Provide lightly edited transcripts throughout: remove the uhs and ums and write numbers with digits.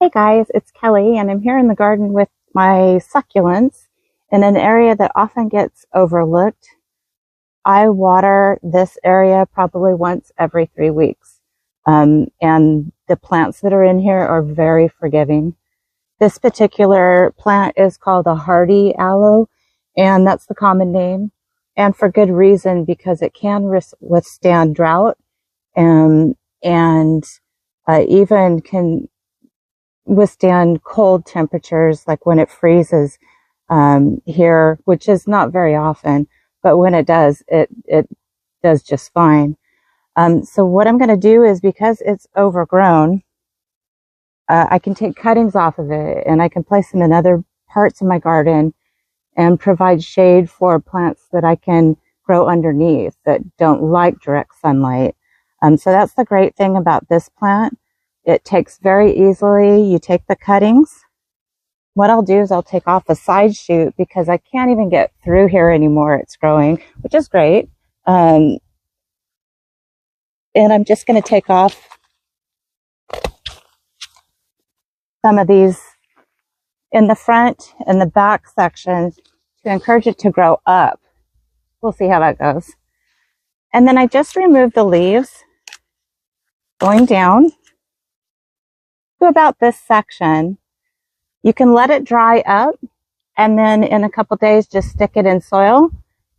Hey guys, it's Kelly and I'm here in the garden with my succulents in an area that often gets overlooked. I water this area probably once every 3 weeks. And the plants that are in here are very forgiving. This particular plant is called a Hardy Aloe, and that's the common name. And for good reason, because it can withstand drought and even can withstand cold temperatures, like when it freezes here, which is not very often, but when it does, it does just fine. So what I'm going to do is, because it's overgrown, I can take cuttings off of it and I can place them in other parts of my garden and provide shade for plants that I can grow underneath that don't like direct sunlight. So that's the great thing about this plant. It takes very easily. You take the cuttings. What I'll do is I'll take off a side shoot because I can't even get through here anymore. It's growing, which is great. And I'm just going to take off some of these in the front and the back section to encourage it to grow up. We'll see how that goes. And then I just removed the leaves going down to about this section. You can let it dry up and then in a couple days just stick it in soil.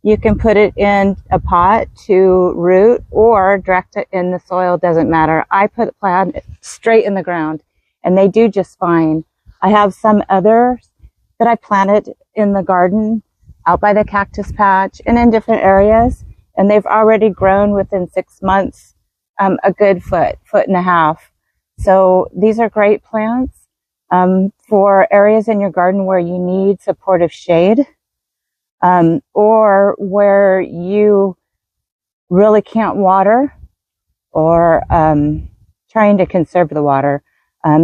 You can put it in a pot to root or direct it in the soil, doesn't matter. I put it plant straight in the ground and they do just fine. I have some others that I planted in the garden out by the cactus patch and in different areas, and they've already grown within 6 months a good foot and a half. So these are great plants for areas in your garden where you need supportive shade or where you really can't water or trying to conserve the water.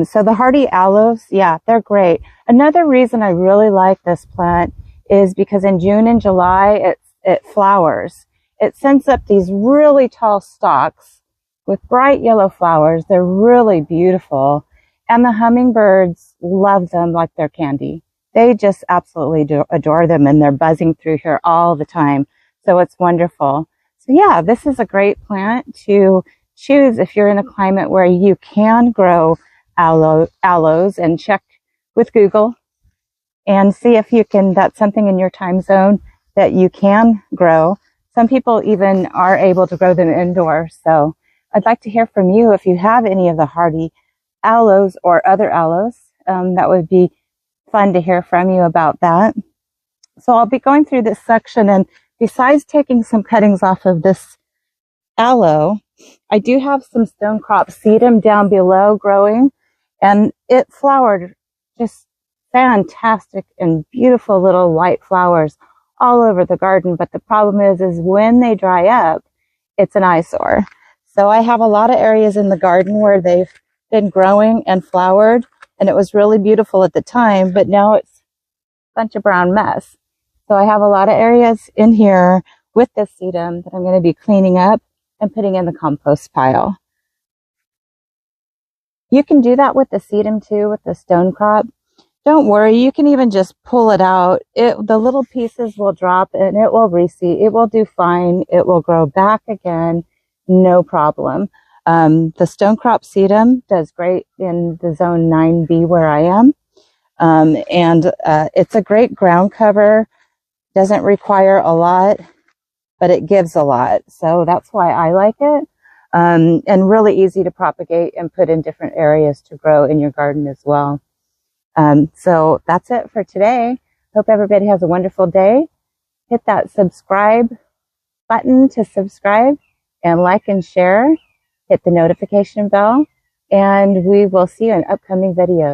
So the Hardy Aloes, yeah, they're great. Another reason I really like this plant is because in June and July it flowers. It sends up these really tall stalks with bright yellow flowers. They're really beautiful. And the hummingbirds love them like they're candy. They just absolutely adore them, and they're buzzing through here all the time. So it's wonderful. So yeah, this is a great plant to choose if you're in a climate where you can grow aloes, and check with Google and see if you can, that's something in your time zone that you can grow. Some people even are able to grow them indoors. So I'd like to hear from you if you have any of the Hardy Aloes or other aloes. That would be fun to hear from you about that. So I'll be going through this section, and besides taking some cuttings off of this aloe, I do have some stonecrop sedum down below growing, and it flowered just fantastic and beautiful little white flowers all over the garden. But the problem is when they dry up, it's an eyesore. So I have a lot of areas in the garden where they've been growing and flowered, and it was really beautiful at the time, but now it's a bunch of brown mess. So I have a lot of areas in here with this sedum that I'm going to be cleaning up and putting in the compost pile. You can do that with the sedum too, with the stonecrop. Don't worry, you can even just pull it out. The little pieces will drop and it will reseed. It will do fine. It will grow back again. No problem. The stonecrop sedum does great in the zone 9B where I am. It's a great ground cover. Doesn't require a lot, but it gives a lot. So that's why I like it. And really easy to propagate and put in different areas to grow in your garden as well. So that's it for today. Hope everybody has a wonderful day. Hit that subscribe button to subscribe, and like and share. Hit the notification bell, and we will see you in upcoming videos.